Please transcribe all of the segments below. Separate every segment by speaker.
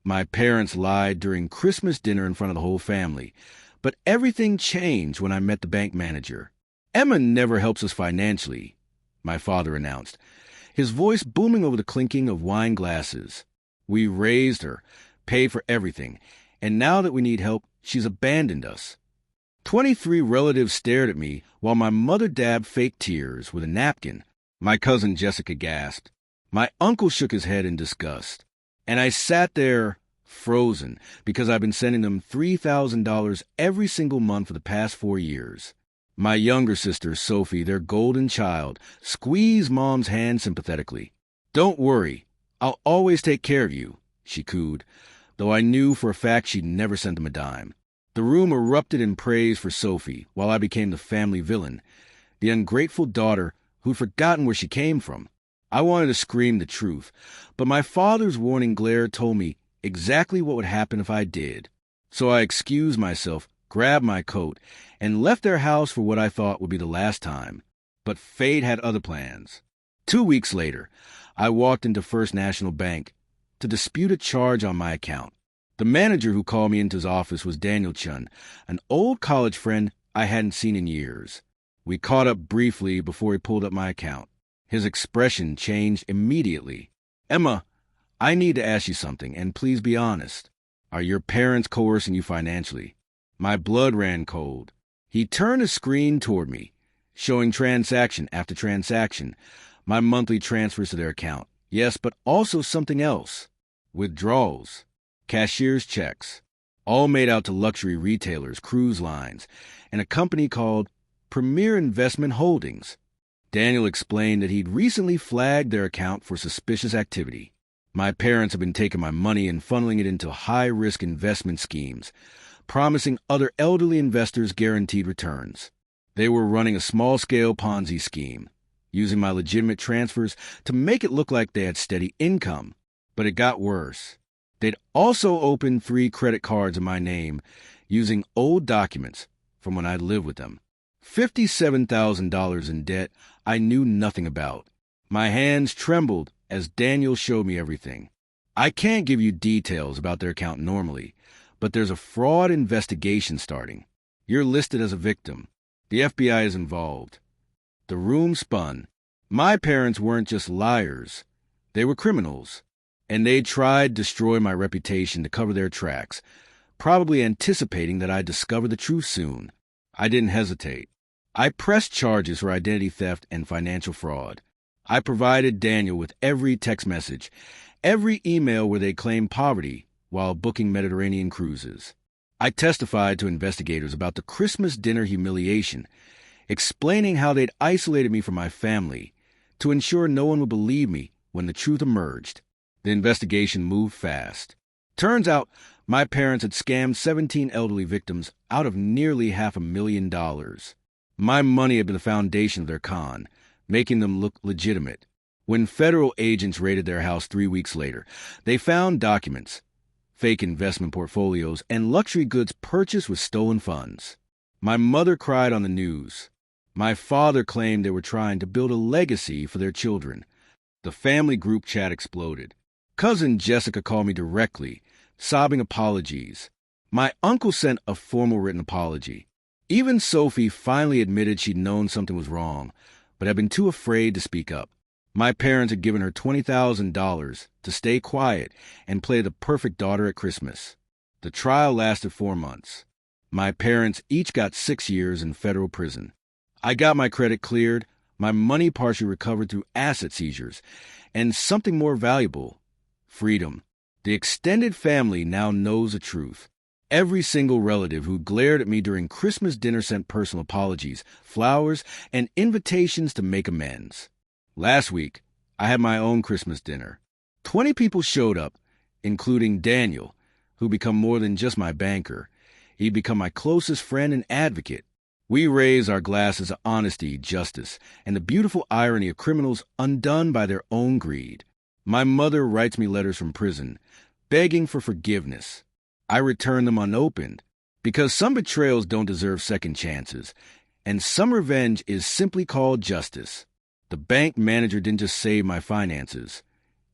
Speaker 1: My parents lied during Christmas dinner in front of the whole family, but everything changed when I met the bank manager. "Emma never helps us financially," my father announced, his voice booming over the clinking of wine glasses. "We raised her, paid for everything, and now that we need help, she's abandoned us." 23 relatives stared at me while my mother dabbed fake tears with a napkin. My cousin Jessica gasped. My uncle shook his head in disgust. And I sat there, frozen, because I've been sending them $3,000 every single month for the past 4 years. My younger sister, Sophie, their golden child, squeezed Mom's hand sympathetically. "Don't worry, I'll always take care of you," she cooed, though I knew for a fact she'd never sent them a dime. The room erupted in praise for Sophie, while I became the family villain, the ungrateful daughter who'd forgotten where she came from. I wanted to scream the truth, but my father's warning glare told me exactly what would happen if I did. So I excused myself, grabbed my coat, and left their house for what I thought would be the last time. But fate had other plans. 2 weeks later, I walked into First National Bank to dispute a charge on my account. The manager who called me into his office was Daniel Chun, an old college friend I hadn't seen in years. We caught up briefly before he pulled up my account. His expression changed immediately. "Emma, I need to ask you something, and please be honest. Are your parents coercing you financially?" My blood ran cold. He turned his screen toward me, showing transaction after transaction, my monthly transfers to their account. Yes, but also something else. Withdrawals, cashier's checks, all made out to luxury retailers, cruise lines, and a company called Premier Investment Holdings. Daniel explained that he'd recently flagged their account for suspicious activity. My parents have been taking my money and funneling it into high-risk investment schemes, promising other elderly investors guaranteed returns. They were running a small-scale Ponzi scheme, using my legitimate transfers to make it look like they had steady income. But it got worse. They'd also opened 3 credit cards in my name, using old documents from when I lived with them. $57,000 in debt I knew nothing about. My hands trembled as Daniel showed me everything. "I can't give you details about their account normally, but there's a fraud investigation starting. You're listed as a victim. The FBI is involved." The room spun. My parents weren't just liars. They were criminals. And they tried to destroy my reputation to cover their tracks, probably anticipating that I'd discover the truth soon. I didn't hesitate. I pressed charges for identity theft and financial fraud. I provided Daniel with every text message, every email where they claimed poverty while booking Mediterranean cruises. I testified to investigators about the Christmas dinner humiliation, explaining how they'd isolated me from my family to ensure no one would believe me when the truth emerged. The investigation moved fast. Turns out my parents had scammed 17 elderly victims out of nearly $500,000. My money had been the foundation of their con, making them look legitimate. When federal agents raided their house 3 weeks later, they found documents, fake investment portfolios, and luxury goods purchased with stolen funds. My mother cried on the news. My father claimed they were trying to build a legacy for their children. The family group chat exploded. Cousin Jessica called me directly, sobbing apologies. My uncle sent a formal written apology. Even Sophie finally admitted she'd known something was wrong, but had been too afraid to speak up. My parents had given her $20,000 to stay quiet and play the perfect daughter at Christmas. The trial lasted 4 months. My parents each got 6 years in federal prison. I got my credit cleared, my money partially recovered through asset seizures, and something more valuable, freedom. The extended family now knows the truth. Every single relative who glared at me during Christmas dinner sent personal apologies, flowers, and invitations to make amends. Last week, I had my own Christmas dinner. 20 people showed up, including Daniel, who become more than just my banker. He'd become my closest friend and advocate. We raised our glasses of honesty, justice, and the beautiful irony of criminals undone by their own greed. My mother writes me letters from prison, begging for forgiveness. I return them unopened, because some betrayals don't deserve second chances, and some revenge is simply called justice. The bank manager didn't just save my finances.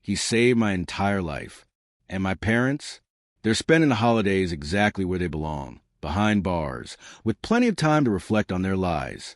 Speaker 1: He saved my entire life. And my parents? They're spending the holidays exactly where they belong, behind bars, with plenty of time to reflect on their lives.